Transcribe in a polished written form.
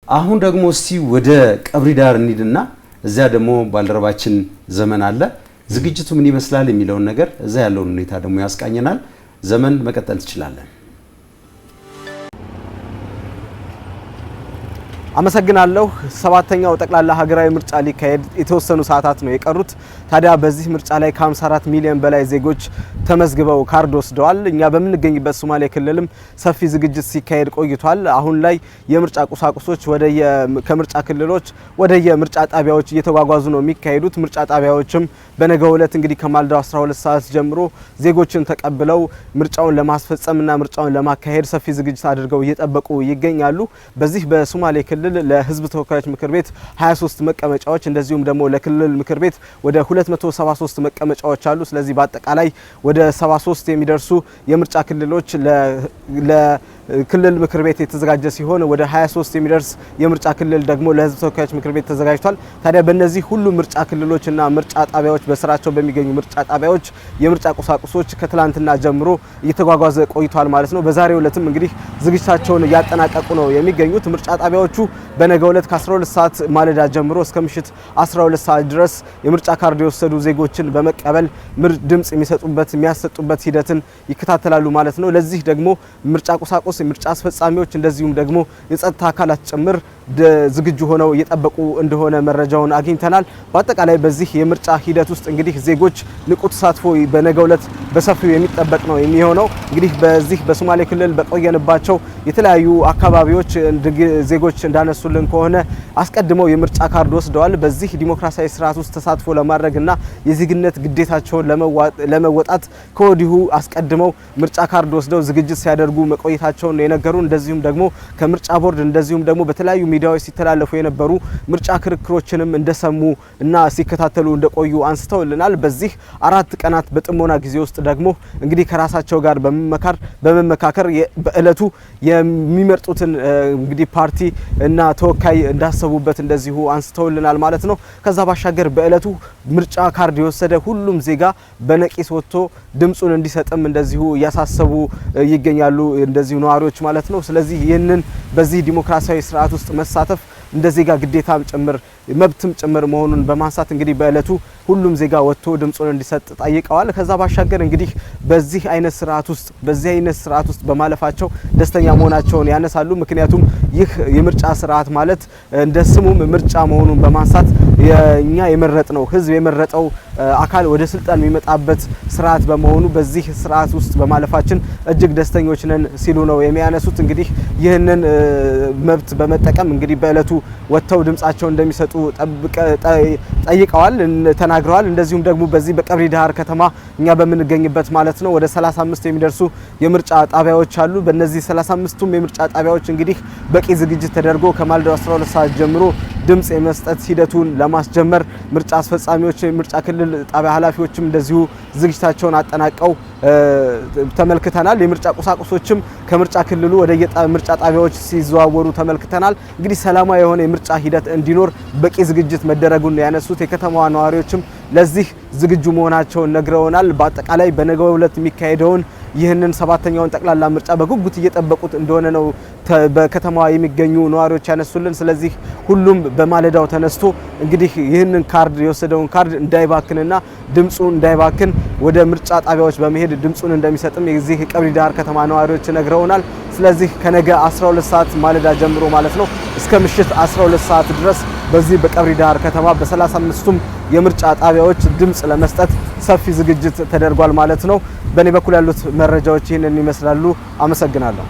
አሁን ደግሞ እስቲ ወደ ቀብሪ ዳህር እንሂድና እዚያ ደግሞ ባልደረባችን ዘመን አለ ዝግጅቱ ምን ይመስላል የሚለውን ነገር እዛ ያለውን ሁኔታ ደግሞ ያስቃኘናል። ዘመን መቀጠል ትችላለን። አመሰግናለሁ። ሰባተኛው ጠቅላላ ሀገራዊ ምርጫ ሊካሄድ የተወሰኑ ሰዓታት ነው የቀሩት። ታዲያ በዚህ ምርጫ ላይ ከ54 ሚሊዮን በላይ ዜጎች ተመዝግበው ካርድ ወስደዋል። እኛ በምንገኝበት ሶማሌ ክልልም ሰፊ ዝግጅት ሲካሄድ ቆይቷል። አሁን ላይ የምርጫ ቁሳቁሶች ከምርጫ ክልሎች ወደ የምርጫ ጣቢያዎች እየተጓጓዙ ነው የሚካሄዱት። ምርጫ ጣቢያዎችም በነገው ዕለት እንግዲህ ከማልዳው 12 ሰዓት ጀምሮ ዜጎችን ተቀብለው ምርጫውን ለማስፈጸምና ምርጫውን ለማካሄድ ሰፊ ዝግጅት አድርገው እየጠበቁ ይገኛሉ። በዚህ በሶማሌ ክልል ለህዝብ ተወካዮች ምክር ቤት 23 መቀመጫዎች እንደዚሁም ደግሞ ለክልል ምክር ቤት ወደ 273 መቀመጫዎች አሉ። ስለዚህ በአጠቃላይ ወደ 73 የሚደርሱ የምርጫ ክልሎች ለክልል ምክር ቤት የተዘጋጀ ሲሆን ወደ 23 የሚደርስ የምርጫ ክልል ደግሞ ለህዝብ ተወካዮች ምክር ቤት ተዘጋጅቷል። ታዲያ በእነዚህ ሁሉ ምርጫ ክልሎችና ምርጫ ጣቢያዎች በስራቸው በሚገኙ ምርጫ ጣቢያዎች የምርጫ ቁሳቁሶች ከትላንትና ጀምሮ እየተጓጓዘ ቆይቷል ማለት ነው። በዛሬው ዕለትም እንግዲህ ዝግጅታቸውን እያጠናቀቁ ነው የሚገኙት። ምርጫ ጣቢያዎቹ በነገው ዕለት ከ12 ሰዓት ማለዳ ጀምሮ እስከ ምሽት 12 ሰዓት ድረስ የምርጫ ካርድ የወሰዱ ዜጎችን በመቀበል ድምጽ የሚያሰጡበት ሂደትን ይከታተላሉ ማለት ነው። ለዚህ ደግሞ ምርጫ ቁሳቁስ የምርጫ አስፈጻሚዎች እንደዚሁም ደግሞ የጸጥታ አካላት ጭምር ዝግጁ ሆነው እየጠበቁ እንደሆነ መረጃውን አግኝተናል። በአጠቃላይ በዚህ የምርጫ ሂደት ውስጥ እንግዲህ ዜጎች ንቁ ተሳትፎ በነገው ዕለት በሰፊው የሚጠበቅ ነው የሚሆነው። እንግዲህ በዚህ በሶማሌ ክልል በቆየንባቸው የተለያዩ አካባቢዎች ዜጎች እንዳነሱልን ከሆነ አስቀድመው የምርጫ ካርድ ወስደዋል። በዚህ ዲሞክራሲያዊ ስርዓት ውስጥ ተሳትፎ ለማድረግና የዜግነት ግዴታቸውን ለመወጣት ከወዲሁ አስቀድመው ምርጫ ካርድ ወስደው ዝግጅት ሲያደርጉ መቆየታቸውን የነገሩ እንደዚሁም ደግሞ ከምርጫ ቦርድ እንደዚሁም ደግሞ በተለያዩ ሚዲያዎች ሲተላለፉ የነበሩ ምርጫ ክርክሮችንም እንደሰሙ እና ሲከታተሉ እንደቆዩ አንስተውልናል። በዚህ 4 ቀናት በጥሞና ጊዜ ውስጥ ደግሞ እንግዲህ ከራሳቸው ጋር በመመካከር በእለቱ የሚመርጡትን እንግዲህ ፓርቲ እና ተወካይ እንዳሰቡበት እንደዚሁ አንስተውልናል ማለት ነው። ከዛ ባሻገር በእለቱ ምርጫ ካርድ የወሰደ ሁሉም ዜጋ በነቂስ ወጥቶ ድምጹን እንዲሰጥም እንደዚሁ እያሳሰቡ ይገኛሉ እንደዚሁ ነዋሪዎች ማለት ነው። ስለዚህ ይህንን በዚህ ዲሞክራሲያዊ ስርዓት ውስጥ መሳተፍ እንደ ዜጋ ግዴታም ጭምር መብትም ጭምር መሆኑን በማንሳት እንግዲህ በእለቱ ሁሉም ዜጋ ወጥቶ ድምጹን እንዲሰጥ ጠይቀዋል። ከዛ ባሻገር እንግዲህ በዚህ አይነት ስርዓት ውስጥ በማለፋቸው ደስተኛ መሆናቸውን ያነሳሉ። ምክንያቱም ይህ የምርጫ ስርዓት ማለት እንደ ስሙም ምርጫ መሆኑን በማንሳት የኛ የመረጥነው ህዝብ የመረጠው አካል ወደ ስልጣን የሚመጣበት ስርዓት በመሆኑ በዚህ ስርዓት ውስጥ በማለፋችን እጅግ ደስተኞች ነን ሲሉ ነው የሚያነሱት። እንግዲህ ይህንን መብት በመጠቀም እንግዲህ በእለቱ ወጥተው ድምጻቸውን እንደሚሰጡ ጠይቀዋል፣ ተናግረዋል። እንደዚሁም ደግሞ በዚህ በቀብሪ ዳህር ከተማ እኛ በምንገኝበት ማለት ነው ወደ 35 የሚደርሱ የምርጫ ጣቢያዎች አሉ። በእነዚህ 35ቱም የምርጫ ጣቢያዎች እንግዲህ በቂ ዝግጅት ተደርጎ ከማልዳው 12 ሰዓት ጀምሮ ድምጽ የመስጠት ሂደቱን ለማስጀመር ምርጫ አስፈጻሚዎች ምርጫ ክልል ጣቢያ ኃላፊዎችም እንደዚሁ ዝግጅታቸውን አጠናቀው ተመልክተናል። የምርጫ ቁሳቁሶችም ከምርጫ ክልሉ ወደ ምርጫ ጣቢያዎች ሲዘዋወሩ ተመልክተናል። እንግዲህ ሰላማዊ የሆነ የምርጫ ሂደት እንዲኖር በቂ ዝግጅት መደረጉን ያነሱት የከተማዋ ነዋሪዎችም ለዚህ ዝግጁ መሆናቸውን ነግረውናል። በአጠቃላይ በነገው ዕለት የሚካሄደውን ይህንን ሰባተኛውን ጠቅላላ ምርጫ በጉጉት እየጠበቁት እንደሆነ ነው በከተማዋ የሚገኙ ነዋሪዎች ያነሱልን። ስለዚህ ሁሉም በማለዳው ተነስቶ እንግዲህ ይህንን ካርድ የወሰደውን ካርድ እንዳይባክንና ድምጹ እንዳይባክን ወደ ምርጫ ጣቢያዎች በመሄድ ድምጹን እንደሚሰጥም የዚህ ቀብሪ ዳህር ከተማ ነዋሪዎች ነግረውናል። ስለዚህ ከነገ 12 ሰዓት ማለዳ ጀምሮ ማለት ነው እስከ ምሽት 12 ሰዓት ድረስ በዚህ በቀብሪ ዳህር ከተማ በ35ቱም የምርጫ ጣቢያዎች ድምጽ ለመስጠት ሰፊ ዝግጅት ተደርጓል ማለት ነው። በእኔ በኩል ያሉት መረጃዎች ይህንን ይመስላሉ። አመሰግናለሁ።